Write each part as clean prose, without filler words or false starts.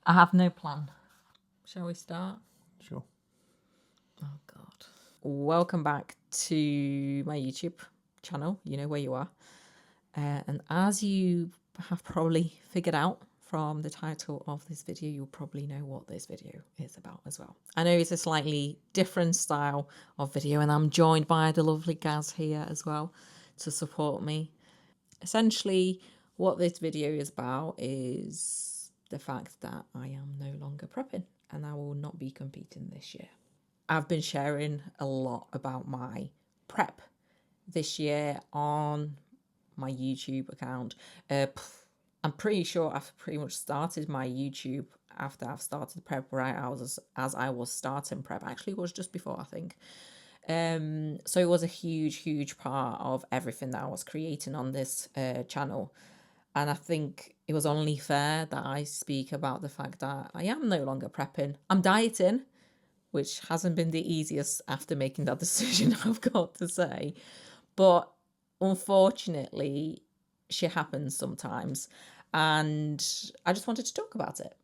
I have no plan. Shall we start? Sure. Oh, God. Welcome back to my YouTube channel. You know where you are. And as you have probably figured out from the title of this video, you'll probably know what this video is about as well. I know it's a slightly different style of video, and I'm joined by the lovely Gaz here as well to support me. Essentially, what this video is about is the fact that I am no longer prepping and I will not be competing this year. I've been sharing a lot about my prep this year on my YouTube account. I'm pretty sure I've pretty much started my YouTube after I've started prep, right? As I was starting prep. Actually, it was just before, I think. So it was a huge part of everything that I was creating on this channel. And I think it was only fair that I speak about the fact that I am no longer prepping. I'm dieting, which hasn't been the easiest after making that decision, I've got to say. But unfortunately, shit happens sometimes. And I just wanted to talk about it.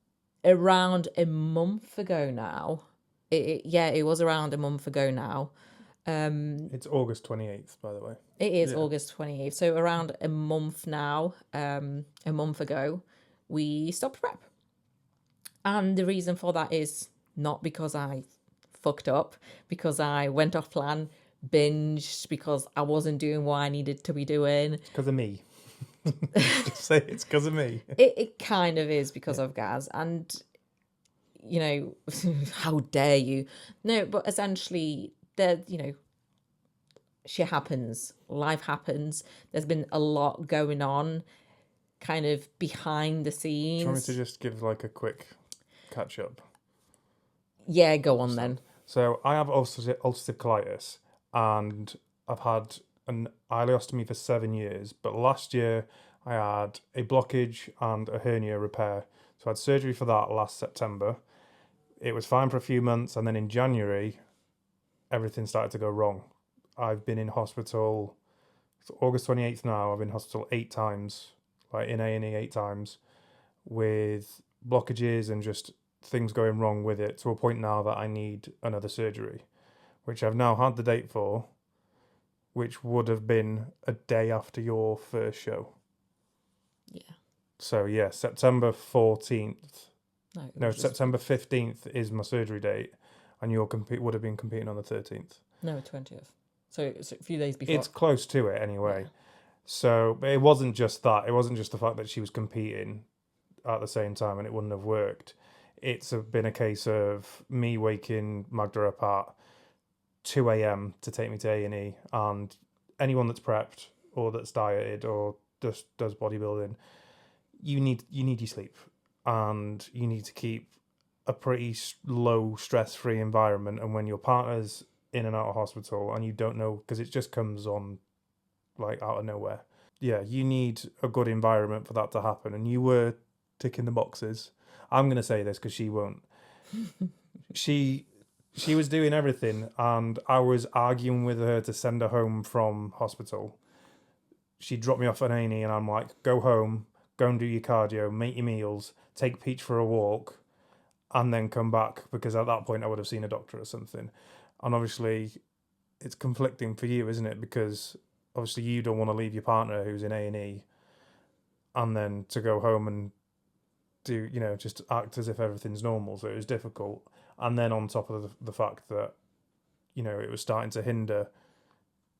Around a month ago now, it was around a month ago now. It's August 28th, by the way. It is August 28th. So around a month now, a month ago, we stopped prep. And the reason for that is not because I fucked up, because I went off plan, binged, because I wasn't doing what I needed to be doing. It's because of me. Just say it's because of me. It kind of is because of Gaz. And, you know, how dare you? No, but essentially, shit happens, life happens. There's been a lot going on kind of behind the scenes. Do you want me to just give like a quick catch up? Yeah, go on then. So I have ulcerative colitis and I've had an ileostomy for 7 years, but last year I had a blockage and a hernia repair. So I had surgery for that last September. It was fine for a few months, and then in January everything started to go wrong. I've been in hospital, it's August 28th now, I've been in hospital 8 times, like in A&E 8 times, with blockages and just things going wrong with it, to a point now that I need another surgery, which I've now had the date for, which would have been a day after your first show. Yeah. So yeah, September 14th. No, September 15th is my surgery date, and you would have been competing on the 13th. No, 20th. So it's a few days before. It's close to it anyway. Yeah. So but it wasn't just that. It wasn't just the fact that she was competing at the same time and it wouldn't have worked. It's been a case of me waking Magda up at 2 a.m. to take me to A&E, and anyone that's prepped or that's dieted or just does bodybuilding, you need your sleep, and you need to keep a pretty low stress-free environment. And when your partner's in and out of hospital and you don't know, because it just comes on like out of nowhere, you need a good environment for that to happen. And you were ticking the boxes. I'm going to say this because she won't. She was doing everything, and I was arguing with her to send her home from hospital. She dropped me off at A&E, and I'm like, go home, go and do your cardio, make your meals, take Peach for a walk, and then come back, because at that point I would have seen a doctor or something. And obviously it's conflicting for you, isn't it? Because obviously you don't want to leave your partner who's in A&E and then to go home and do, just act as if everything's normal. So it was difficult. And then on top of the fact that, it was starting to hinder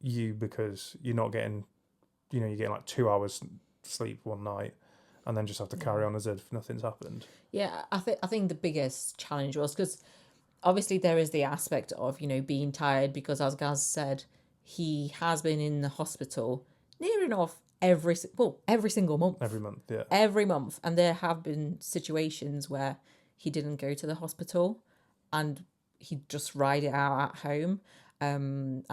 you because you're not getting, you're getting like 2 hours sleep one night and then just have to carry on as if nothing's happened. Yeah, I think the biggest challenge was because obviously there is the aspect of, being tired, because as Gaz said, he has been in the hospital near enough every single month. Every month, yeah. Every month. And there have been situations where he didn't go to the hospital and he'd just ride it out at home. And,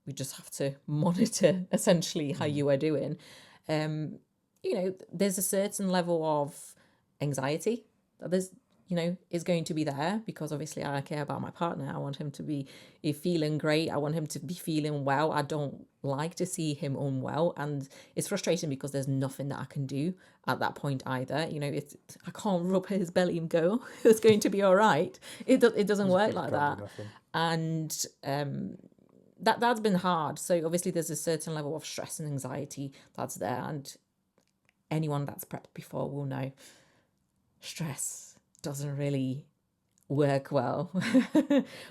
we just have to monitor essentially how you are doing. There's a certain level of anxiety that is going to be there, because obviously I care about my partner. I want him to be feeling great. I want him to be feeling well. I don't like to see him unwell, and it's frustrating because there's nothing that I can do at that point either. I can't rub his belly and go, it's going to be all right. It doesn't work like that. And that's been hard. So obviously there's a certain level of stress and anxiety that's there, and anyone that's prepped before will know stress doesn't really work well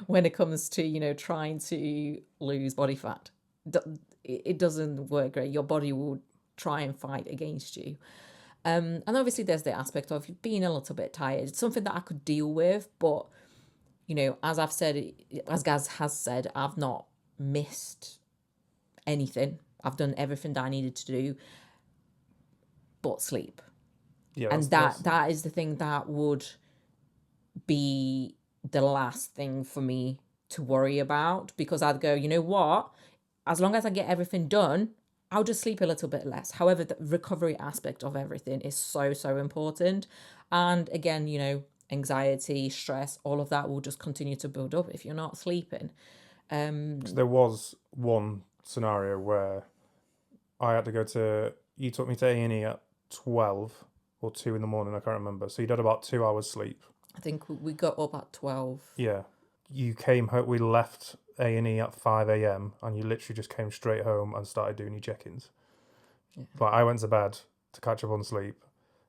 when it comes to trying to lose body fat. It doesn't work great. Your body will try and fight against you. And obviously there's the aspect of being a little bit tired. It's something that I could deal with, but as I've said, as Gaz has said, I've not missed anything. I've done everything that I needed to do but sleep. Yeah, and that is the thing that would be the last thing for me to worry about, because I'd go, you know what, as long as I get everything done, I'll just sleep a little bit less. However, the recovery aspect of everything is so important. And again, anxiety, stress, all of that will just continue to build up if you're not sleeping. There was one scenario where I had to go to, you took me to A&E at 12 or 2 in the morning, I can't remember. So you'd had about 2 hours sleep. I think we got up at 12. Yeah. You came home, we left A&E at 5 a.m. and you literally just came straight home and started doing your check-ins. Yeah. Like, I went to bed to catch up on sleep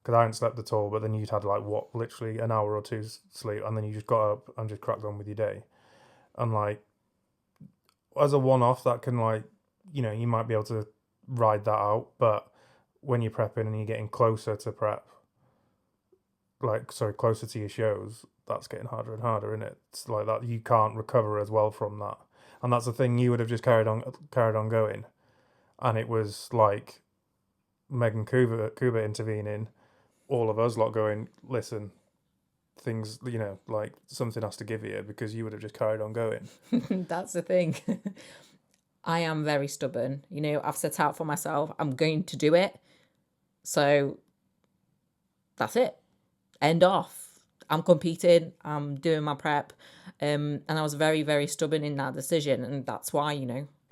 because I hadn't slept at all, but then you'd had literally an hour or two sleep, and then you just got up and just cracked on with your day. And as a one-off, that can you might be able to ride that out, but when you're prepping and you're getting closer to prep, closer to your shows, that's getting harder and harder, isn't it? It's like that you can't recover as well from that, and that's the thing. You would have just carried on going, and it was like Megan Kuba intervening, all of us lot going, listen, things, something has to give here, because you would have just carried on going. That's the thing. I am very stubborn. I've set out for myself, I'm going to do it. So that's it. End off. I'm competing. I'm doing my prep. And I was very, very stubborn in that decision. And that's why,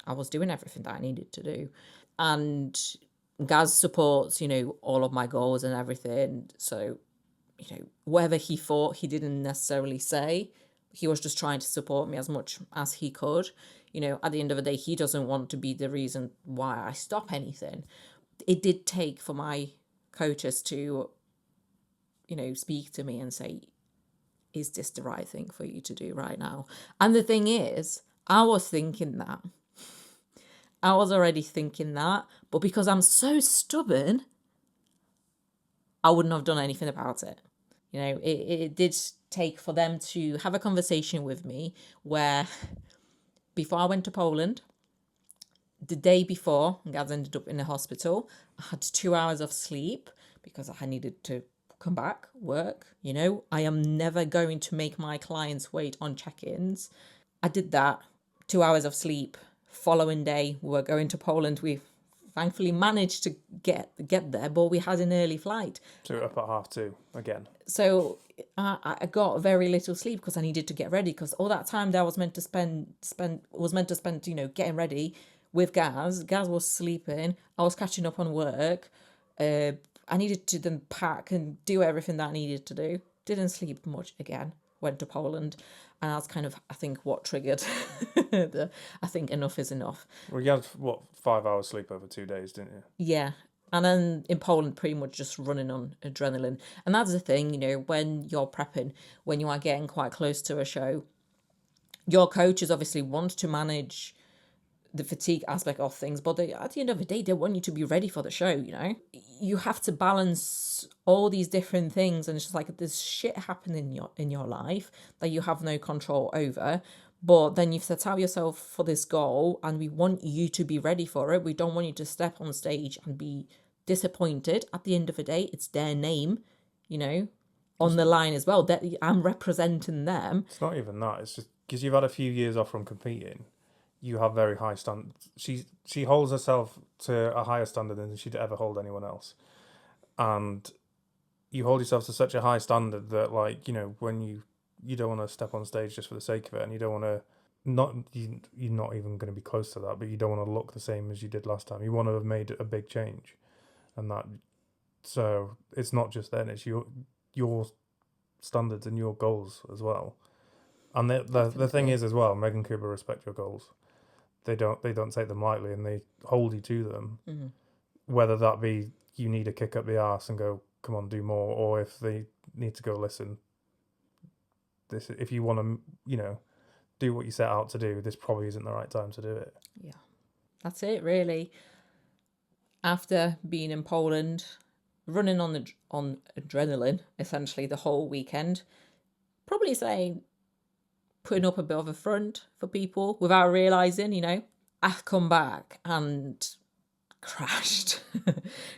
I was doing everything that I needed to do. And Gaz supports, all of my goals and everything. So, whatever he thought, he didn't necessarily say. He was just trying to support me as much as he could. At the end of the day, he doesn't want to be the reason why I stop anything. It did take for my coaches to, speak to me and say, is this the right thing for you to do right now? And the thing is, I was thinking that. I was already thinking that. But because I'm so stubborn, I wouldn't have done anything about it. It did take for them to have a conversation with me where before I went to Poland, the day before, Gaz ended up in the hospital. I had 2 hours of sleep because I needed to come back, work. I am never going to make my clients wait on check-ins. I did that, 2 hours of sleep. Following day, we were going to Poland. We thankfully managed to get there, but we had an early flight. So up at 2:30 again. So I got very little sleep because I needed to get ready, because all that time that I was meant to spend, getting ready with Gaz. Gaz was sleeping. I was catching up on work. I needed to then pack and do everything that I needed to do. Didn't sleep much again. Went to Poland. And that's kind of, I think, what triggered I think enough is enough. Well, you had, 5 hours sleep over 2 days, didn't you? Yeah. And then in Poland, pretty much just running on adrenaline. And that's the thing, when you're prepping, when you are getting quite close to a show, your coaches obviously want to manage the fatigue aspect of things, but at the end of the day, they want you to be ready for the show. You have to balance all these different things, and it's just like there's shit happening in your life that you have no control over. But then you've set out yourself for this goal, and we want you to be ready for it. We don't want you to step on stage and be disappointed. At the end of the day, it's their name, on the line as well. That I'm representing them. It's not even that. It's just because you've had a few years off from competing. You have very high standards. She holds herself to a higher standard than she'd ever hold anyone else. And you hold yourself to such a high standard that, like, you know, when you don't want to step on stage just for the sake of it, and you don't want to you're not even going to be close to that, but you don't want to look the same as you did last time. You want to have made a big change, and that, so it's not just then, it's your standards and your goals as well. And the thing is as well, Megan Cooper respect your goals. They don't take them lightly, and they hold you to them. Mm-hmm. Whether that be you need a kick up the arse and go, come on, do more, or if they need to go, listen, this, if you want to, you know, do what you set out to do, this probably isn't the right time to do it. Yeah, that's it really. After being in Poland, running on adrenaline essentially the whole weekend, probably saying putting up a bit of a front for people without realizing, you know, I come back and crashed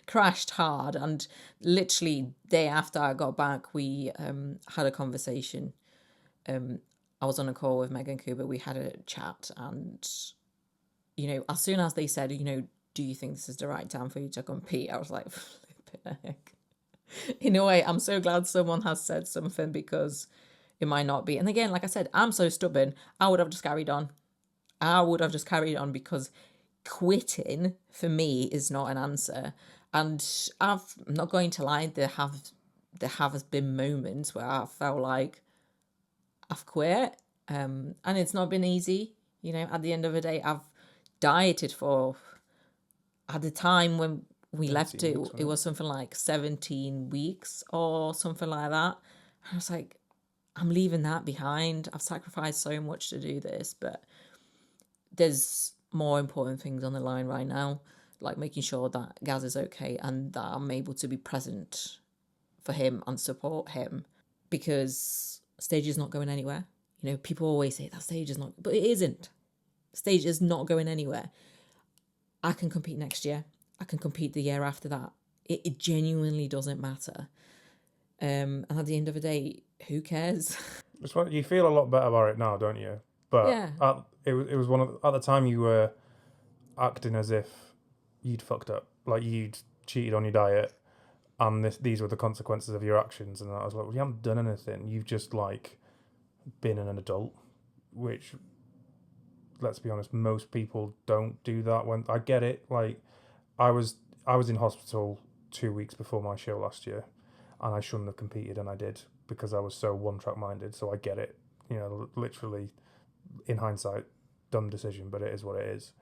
crashed hard. And literally day after I got back, we had a conversation. I was on a call with Megan Cooper, we had a chat, and you know, as soon as they said, you know, do you think this is the right time for you to compete, I was like, flipping heck. In a way, I'm so glad someone has said something, because it might not be. And again, like I said, I'm so stubborn, I would have just carried on. Because quitting for me is not an answer. And I'm not going to lie, there have been moments where I felt like I've quit, and it's not been easy. You know, at the end of the day, I've dieted for, at the time when we left it, it was something like 17 weeks or something like that. I was like, I'm leaving that behind. I've sacrificed so much to do this, but there's more important things on the line right now, like making sure that Gaz is okay and that I'm able to be present for him and support him, because stage is not going anywhere. You know, people always say that stage is not, but it isn't. Stage is not going anywhere. I can compete next year. I can compete the year after that. It genuinely doesn't matter. And at the end of the day, who cares? You feel a lot better about it now, don't you? But Yeah. it was one of, at the time you were acting as if you'd fucked up, like you'd cheated on your diet, and these were the consequences of your actions. And I was like, well, you haven't done anything. You've just like been an adult, which, let's be honest, most people don't do that. When I get it, like I was in hospital 2 weeks before my show last year, and I shouldn't have competed, and I did, because I was so one track minded. So I get it, you know, literally in hindsight, dumb decision, but it is what it is.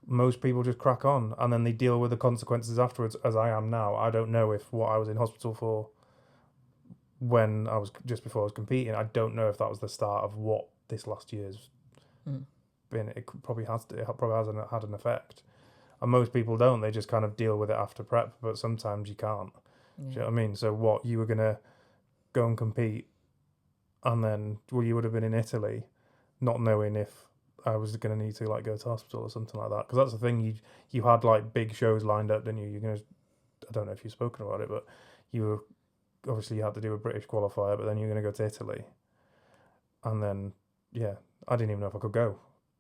Most people just crack on, and then they deal with the consequences afterwards, as I am now. I don't know if what I was in hospital for when I was just before I was competing, I don't know if that was the start of what this last year's been. It probably has had an effect. And most people don't. They just kind of deal with it after prep, but sometimes you can't. Yeah. Do you know what I mean? So what, you were going to go and compete, and then, well, you would have been in Italy not knowing if I was going to need to like go to hospital or something like that. Because that's the thing, you had like big shows lined up, didn't you? You're going to, I don't know if you've spoken about it, but you were, obviously you had to do a British qualifier, but then you're going to go to Italy. And then, yeah, I didn't even know if I could go.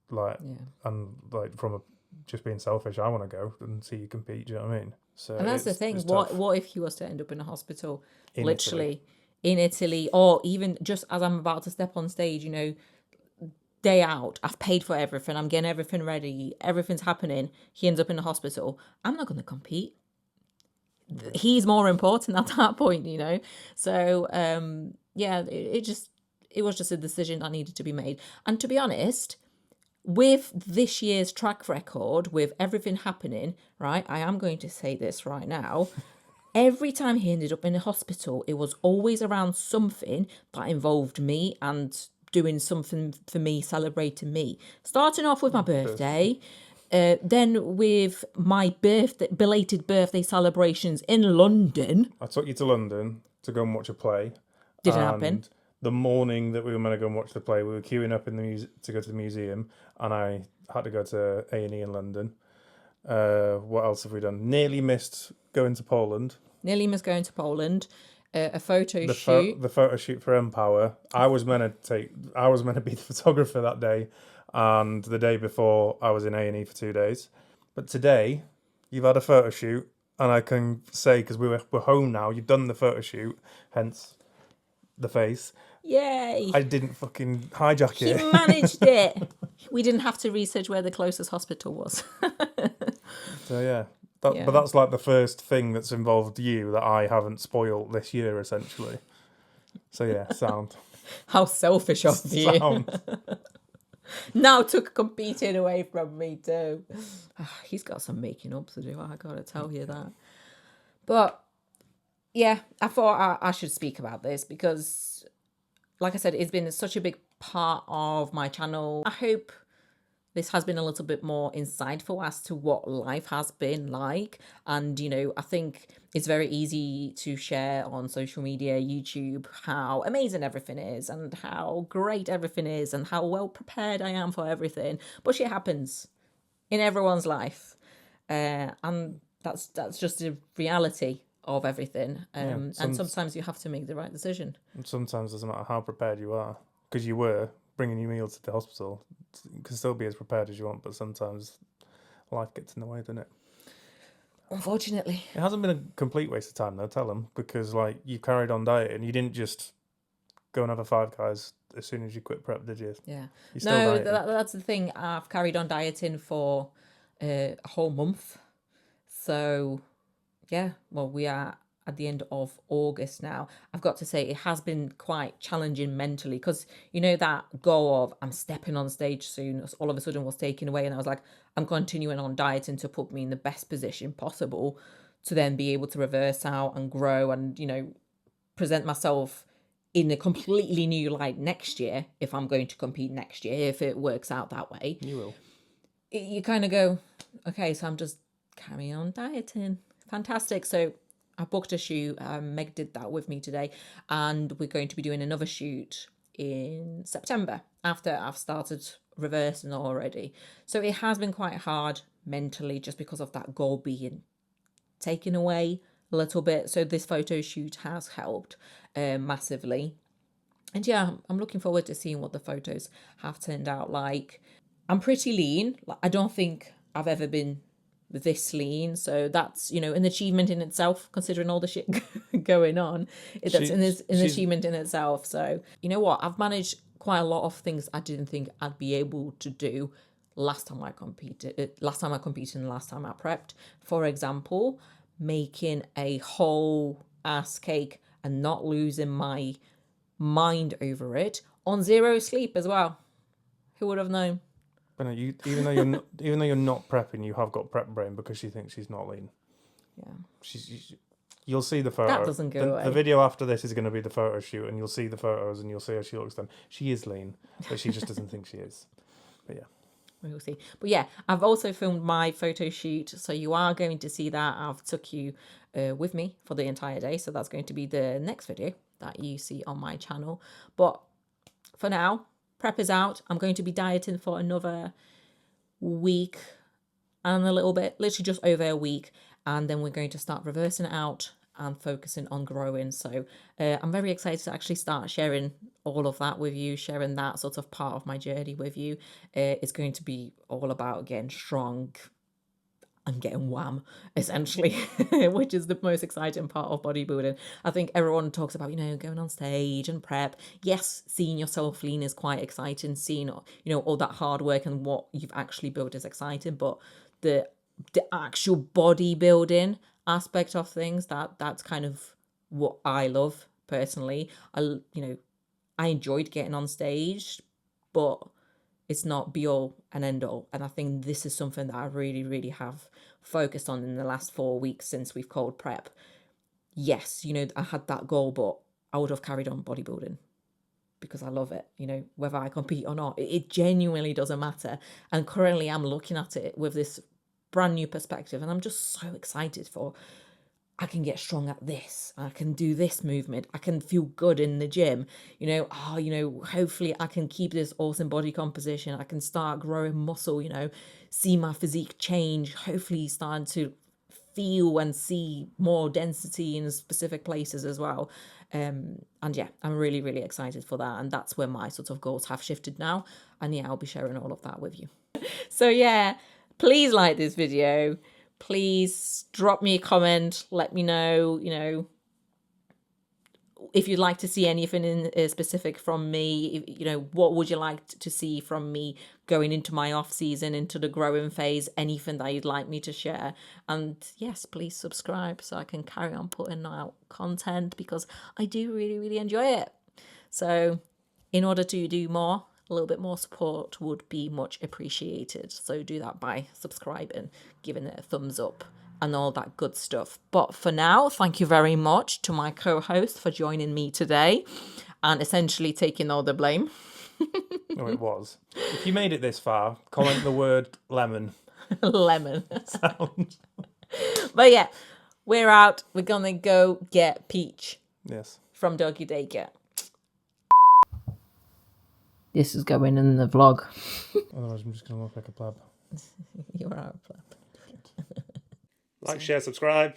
Like, and like from just being selfish, I want to go and see you compete. Do you know what I mean? So, and that's the thing. What if he was to end up in a hospital, literally in Italy, or even just as I'm about to step on stage, you know, day out, I've paid for everything, I'm getting everything ready, everything's happening, he ends up in the hospital, I'm not going to compete. Yeah. He's more important at that point, you know. So yeah, it was just a decision that needed to be made. And to be honest, with this year's track record, with everything happening, right, I am going to say this right now, every time he ended up in the hospital, it was always around something that involved me and doing something for me, celebrating me. Starting off with my birthday, then with my belated birthday celebrations in London. I took you to London to go and watch a play. Didn't happen. The morning that we were meant to go and watch the play, we were queuing up in the to go to the museum, and I had to go to A&E in London. What else have we done? Nearly missed going to Poland. A photo shoot. The photo shoot for Empower. I was meant to be the photographer that day, and the day before I was in A&E for 2 days. But today, you've had a photo shoot, and I can say, because we're home now, you've done the photo shoot, hence the face. Yay! I didn't fucking hijack He it. managed it. We didn't have to research where the closest hospital was. So yeah. Yeah. But that's like the first thing that's involved you that I haven't spoiled this year, essentially. So yeah, sound. How selfish of you. Sound. Now took competing away from me too. He's got some making up to do, I gotta tell you that. But yeah, I thought I should speak about this because, like I said, it's been such a big part of my channel. I hope this has been a little bit more insightful as to what life has been like. And, I think it's very easy to share on social media, YouTube, how amazing everything is and how great everything is and how well prepared I am for everything. But shit happens in everyone's life. And that's just the reality of everything. And sometimes you have to make the right decision. Sometimes it doesn't matter how prepared you are, because you were bringing your meals to the hospital. You can still be as prepared as you want, but sometimes life gets in the way, doesn't it? Unfortunately. It hasn't been a complete waste of time, though, tell them, because you carried on dieting. You didn't just go and have a Five Guys as soon as you quit prep, did you? Yeah. You're still dieting. That's the thing. I've carried on dieting for a whole month. So, yeah, well, we are at the end of August now. I've got to say it has been quite challenging mentally because, that goal of I'm stepping on stage soon all of a sudden was taken away. And I was like, I'm continuing on dieting to put me in the best position possible to then be able to reverse out and grow and, present myself in a completely new light next year if I'm going to compete next year, if it works out that way. You will. You kind of go, okay, so I'm just carrying on dieting. Fantastic. So I booked a shoot. Meg did that with me today. And we're going to be doing another shoot in September after I've started reversing already. So it has been quite hard mentally just because of that goal being taken away a little bit. So this photo shoot has helped massively. And yeah, I'm looking forward to seeing what the photos have turned out like. I'm pretty lean. I don't think I've ever been this lean, so that's an achievement in itself considering all the shit going on. That's an achievement in itself. So you know what, I've managed quite a lot of things I didn't think I'd be able to do last time I competed and last time I prepped. For example, making a whole ass cake and not losing my mind over it on 0 sleep as well. Who would have known? But no, even though you're not prepping, you have got prep brain because she thinks she's not lean. Yeah. You'll see the photo. That doesn't go away. The video after this is going to be the photo shoot, and you'll see the photos, and you'll see how she looks then. She is lean, but she just doesn't think she is. But yeah. We'll see. But yeah, I've also filmed my photo shoot, so you are going to see that. I've took you with me for the entire day, so that's going to be the next video that you see on my channel. But for now, prep is out. I'm going to be dieting for another week and a little bit, literally just over a week, and then we're going to start reversing it out and focusing on growing. So I'm very excited to actually start sharing all of that with you, sharing that sort of part of my journey with you. It's going to be all about getting strong and getting wham, essentially, which is the most exciting part of bodybuilding. I think everyone talks about, going on stage and prep. Yes, seeing yourself lean is quite exciting. Seeing, all that hard work and what you've actually built is exciting. But the actual bodybuilding aspect of things, that's kind of what I love personally. I enjoyed getting on stage, but it's not be all and end all. And I think this is something that I really, really have focused on in the last 4 weeks since we've called prep. Yes, I had that goal, but I would have carried on bodybuilding because I love it, whether I compete or not. It genuinely doesn't matter. And currently I'm looking at it with this brand new perspective, and I'm just so excited for I can get strong at this. I can do this movement. I can feel good in the gym. Hopefully I can keep this awesome body composition. I can start growing muscle, see my physique change, hopefully starting to feel and see more density in specific places as well. And yeah, I'm really, really excited for that. And that's where my sort of goals have shifted now. And yeah, I'll be sharing all of that with you. So yeah, please like this video. please drop me a comment. Let me know, if you'd like to see anything in specific from me. What would you like to see from me going into my off season, into the growing phase, anything that you'd like me to share. And yes, please subscribe so I can carry on putting out content, because I do really, really enjoy it. So in order to do more, a little bit more support would be much appreciated. So do that by subscribing, giving it a thumbs up, and all that good stuff. But for now, thank you very much to my co-host for joining me today and essentially taking all the blame. No, it was. If you made it this far, comment the word lemon. Lemon. Sound. But yeah, we're out. We're going to go get Peach. Yes. From Doggy Daycare. This is going in the vlog. Otherwise, I'm just going to look like a pleb. You are a pleb. Like, share, subscribe.